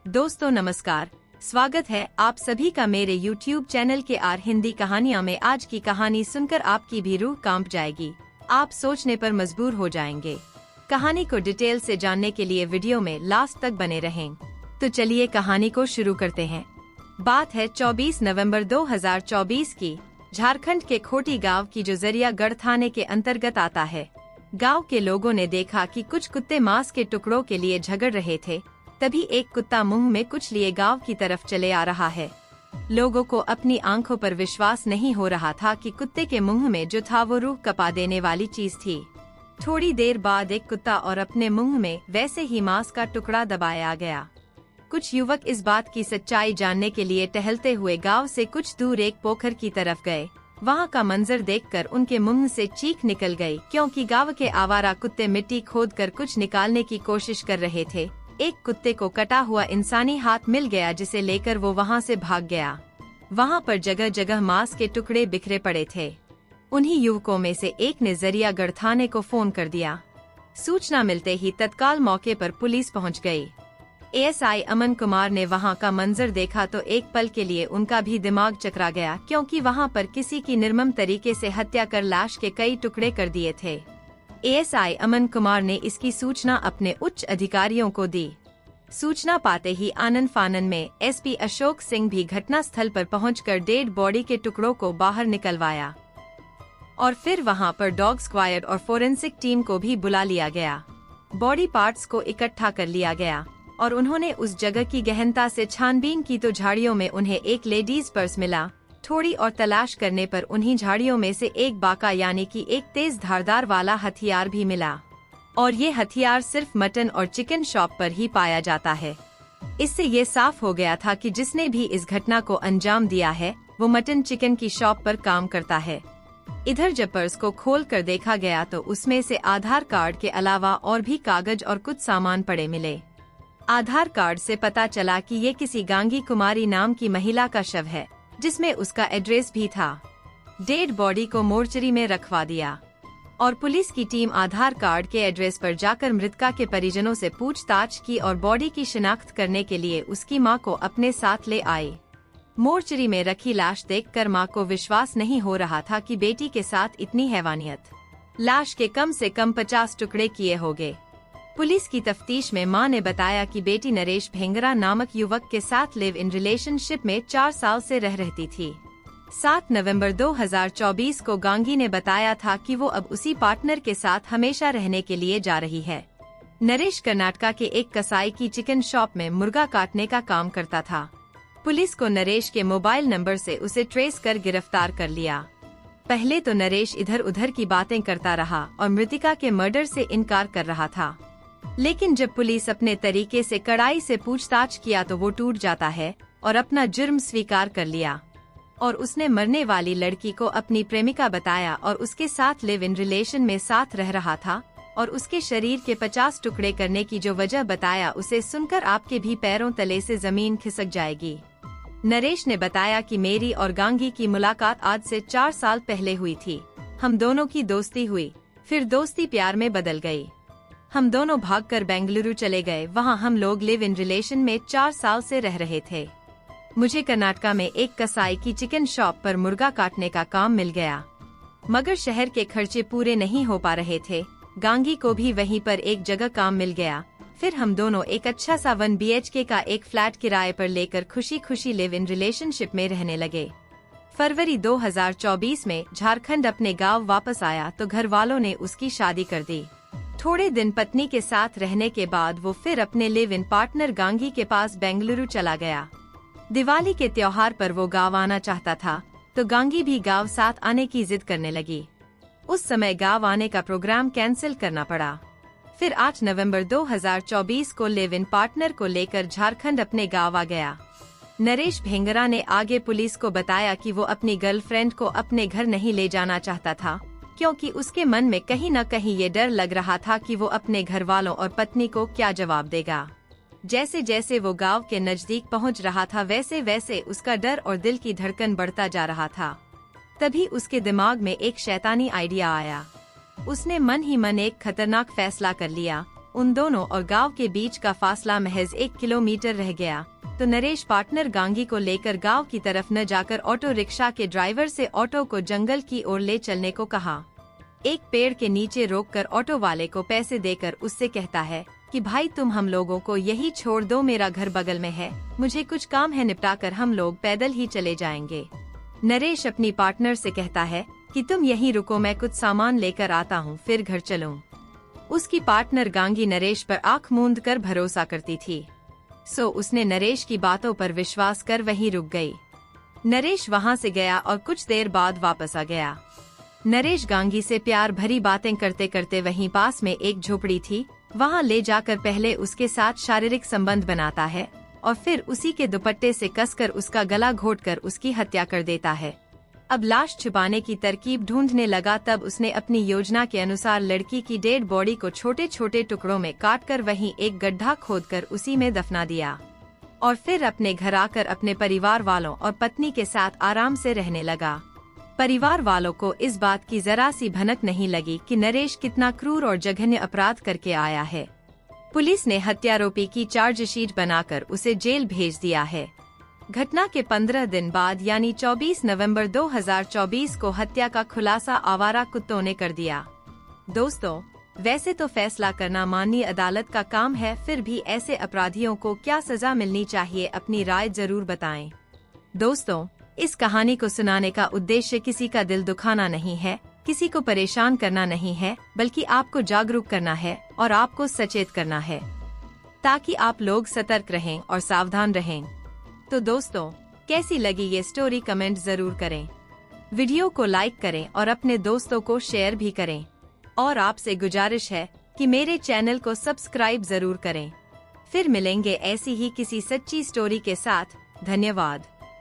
दोस्तों नमस्कार, स्वागत है आप सभी का मेरे YouTube चैनल के आर हिंदी कहानियाँ में। आज की कहानी सुनकर आपकी भी रूह कांप जाएगी, आप सोचने पर मजबूर हो जाएंगे। कहानी को डिटेल से जानने के लिए वीडियो में लास्ट तक बने रहें। तो चलिए कहानी को शुरू करते हैं। बात है 24 नवंबर 2024 की, झारखंड के खोटी गांव की जो जरियागढ़ थाने के अंतर्गत आता है। गांव के लोगों ने देखा कि कुछ कुत्ते मांस के टुकड़ों के लिए झगड़ रहे थे। तभी एक कुत्ता मुंह में कुछ लिए गांव की तरफ चले आ रहा है। लोगों को अपनी आंखों पर विश्वास नहीं हो रहा था कि कुत्ते के मुंह में जो था वो रूह कपा देने वाली चीज थी। थोड़ी देर बाद एक कुत्ता और अपने मुंह में वैसे ही मांस का टुकड़ा दबाया गया। कुछ युवक इस बात की सच्चाई जानने के लिए टहलते हुए गांव से कुछ दूर एक पोखर की तरफ गए। वहां का मंजर देखकर उनके मुंह से चीख निकल गई, क्योंकि गांव के आवारा कुत्ते मिट्टी खोदकर कुछ निकालने की कोशिश कर रहे थे। एक कुत्ते को कटा हुआ इंसानी हाथ मिल गया, जिसे लेकर वो वहां से भाग गया। वहां पर जगह जगह मांस के टुकड़े बिखरे पड़े थे। उन्हीं युवकों में से एक ने जरियागढ़ थाने को फोन कर दिया। सूचना मिलते ही तत्काल मौके पर पुलिस पहुंच गई। एएसआई अमन कुमार ने वहां का मंजर देखा तो एक पल के लिए उनका भी दिमाग चकरा गया, क्योंकि वहां पर किसी की निर्मम तरीके से हत्या कर लाश के कई टुकड़े कर दिए थे। एएसआई अमन कुमार ने इसकी सूचना अपने उच्च अधिकारियों को दी। सूचना पाते ही आनन फानन में एसपी अशोक सिंह भी घटना स्थल पर पहुंचकर डेड बॉडी के टुकड़ों को बाहर निकलवाया और फिर वहां पर डॉग स्क्वाड और फोरेंसिक टीम को भी बुला लिया गया। बॉडी पार्ट्स को इकट्ठा कर लिया गया और उन्होंने उस जगह की गहनता से छानबीन की तो झाड़ियों में उन्हें एक लेडीज पर्स मिला। थोड़ी और तलाश करने पर उन्हीं झाड़ियों में से एक बाका यानी कि एक तेज धारदार वाला हथियार भी मिला, और ये हथियार सिर्फ मटन और चिकन शॉप पर ही पाया जाता है। इससे ये साफ हो गया था कि जिसने भी इस घटना को अंजाम दिया है वो मटन चिकन की शॉप पर काम करता है। इधर जब पर्स को खोल कर देखा गया तो उसमें से आधार कार्ड के अलावा और भी कागज और कुछ सामान पड़े मिले। आधार कार्ड से पता चला कि ये किसी गांगी कुमारी नाम की महिला का शव है, जिसमें उसका एड्रेस भी था। डेड बॉडी को मोर्चरी में रखवा दिया और पुलिस की टीम आधार कार्ड के एड्रेस पर जाकर मृतका के परिजनों से पूछताछ की और बॉडी की शिनाख्त करने के लिए उसकी मां को अपने साथ ले आई। मोर्चरी में रखी लाश देखकर मां को विश्वास नहीं हो रहा था कि बेटी के साथ इतनी हैवानियत। लाश के कम से कम 50 टुकड़े किए होंगे। पुलिस की तफ्तीश में मां ने बताया कि बेटी नरेश भेंगरा नामक युवक के साथ लिव इन रिलेशनशिप में 4 साल से रह रहती थी। 7 नवंबर 2024 को गांगी ने बताया था कि वो अब उसी पार्टनर के साथ हमेशा रहने के लिए जा रही है। नरेश कर्नाटका के एक कसाई की चिकन शॉप में मुर्गा काटने का काम करता था। पुलिस को नरेश के मोबाइल नंबर से उसे ट्रेस कर गिरफ्तार कर लिया। पहले तो नरेश इधर उधर की बातें करता रहा और मृतिका के मर्डर से इनकार कर रहा था, लेकिन जब पुलिस अपने तरीके से कड़ाई से पूछताछ किया तो वो टूट जाता है और अपना जुर्म स्वीकार कर लिया। और उसने मरने वाली लड़की को अपनी प्रेमिका बताया और उसके साथ लिव इन रिलेशन में साथ रह रहा था, और उसके शरीर के 50 टुकड़े करने की जो वजह बताया उसे सुनकर आपके भी पैरों तले से जमीन खिसक जाएगी। नरेश ने बताया कि मेरी और गांगी की मुलाकात आज से 4 साल पहले हुई थी। हम दोनों की दोस्ती हुई, फिर दोस्ती प्यार में बदल गई। हम दोनों भागकर बेंगलुरु चले गए। वहां हम लोग लिव इन रिलेशन में 4 साल से रह रहे थे। मुझे कर्नाटका में एक कसाई की चिकन शॉप पर मुर्गा काटने का काम मिल गया, मगर शहर के खर्चे पूरे नहीं हो पा रहे थे। गांगी को भी वहीं पर एक जगह काम मिल गया। फिर हम दोनों एक अच्छा सा 1 BHK का एक फ्लैट किराए पर लेकर खुशी खुशी लिव इन रिलेशनशिप में रहने लगे। फरवरी 2024 में झारखंड अपने गाँव वापस आया तो घर वालों ने उसकी शादी कर दी। थोड़े दिन पत्नी के साथ रहने के बाद वो फिर अपने लिव इन पार्टनर गांगी के पास बेंगलुरु चला गया। दिवाली के त्योहार पर वो गांव आना चाहता था तो गांगी भी गांव साथ आने की जिद करने लगी। उस समय गांव आने का प्रोग्राम कैंसिल करना पड़ा। फिर 8 नवंबर 2024 को लिव इन पार्टनर को लेकर झारखंड अपने गांव आ गया। नरेश भेंगरा ने आगे पुलिस को बताया कि वो अपनी गर्लफ्रेंड को अपने घर नहीं ले जाना चाहता था, क्योंकि उसके मन में कहीं न कहीं ये डर लग रहा था कि वो अपने घर वालों और पत्नी को क्या जवाब देगा। जैसे जैसे वो गांव के नजदीक पहुंच रहा था वैसे वैसे उसका डर और दिल की धड़कन बढ़ता जा रहा था। तभी उसके दिमाग में एक शैतानी आइडिया आया। उसने मन ही मन एक खतरनाक फैसला कर लिया। उन दोनों और गांव के बीच का फासला महज 1 किलोमीटर रह गया तो नरेश पार्टनर गांगी को लेकर गांव की तरफ न जाकर ऑटो रिक्शा के ड्राइवर से ऑटो को जंगल की ओर ले चलने को कहा। एक पेड़ के नीचे रोककर ऑटो वाले को पैसे देकर उससे कहता है कि भाई तुम हम लोगों को यही छोड़ दो, मेरा घर बगल में है, मुझे कुछ काम है, निपटा कर हम लोग पैदल ही चले जाएंगे। नरेश अपनी पार्टनर से कहता है कि तुम यहीं रुको, मैं कुछ सामान लेकर आता हूँ, फिर घर चलूं। उसकी पार्टनर गांगी नरेश पर आंख मूंद कर भरोसा करती थी, सो उसने नरेश की बातों पर विश्वास कर वहीं रुक गई। नरेश वहां से गया और कुछ देर बाद वापस आ गया। नरेश गांगी से प्यार भरी बातें करते करते वहीं पास में एक झोपड़ी थी, वहां ले जाकर पहले उसके साथ शारीरिक संबंध बनाता है और फिर उसी के दुपट्टे से कसकर उसका गला घोंटकर उसकी हत्या कर देता है। अब लाश छुपाने की तरकीब ढूंढने लगा, तब उसने अपनी योजना के अनुसार लड़की की डेड बॉडी को छोटे छोटे टुकड़ों में काटकर वहीं एक गड्ढा खोदकर उसी में दफना दिया और फिर अपने घर आकर अपने परिवार वालों और पत्नी के साथ आराम से रहने लगा। परिवार वालों को इस बात की जरा सी भनक नहीं लगी कि नरेश कितना क्रूर और जघन्य अपराध करके आया है। पुलिस ने हत्यारोपी की चार्जशीट बनाकर उसे जेल भेज दिया है। घटना के 15 दिन बाद यानी 24 नवंबर 2024 को हत्या का खुलासा आवारा कुत्तों ने कर दिया। दोस्तों, वैसे तो फैसला करना माननीय अदालत का काम है, फिर भी ऐसे अपराधियों को क्या सजा मिलनी चाहिए, अपनी राय जरूर बताएं। दोस्तों, इस कहानी को सुनाने का उद्देश्य किसी का दिल दुखाना नहीं है, किसी को परेशान करना नहीं है, बल्कि आपको जागरूक करना है और आपको सचेत करना है ताकि आप लोग सतर्क रहें और सावधान रहें। तो दोस्तों, कैसी लगी ये स्टोरी कमेंट जरूर करें। वीडियो को लाइक करें और अपने दोस्तों को शेयर भी करें और आपसे गुजारिश है कि मेरे चैनल को सब्सक्राइब जरूर करें। फिर मिलेंगे ऐसी ही किसी सच्ची स्टोरी के साथ। धन्यवाद।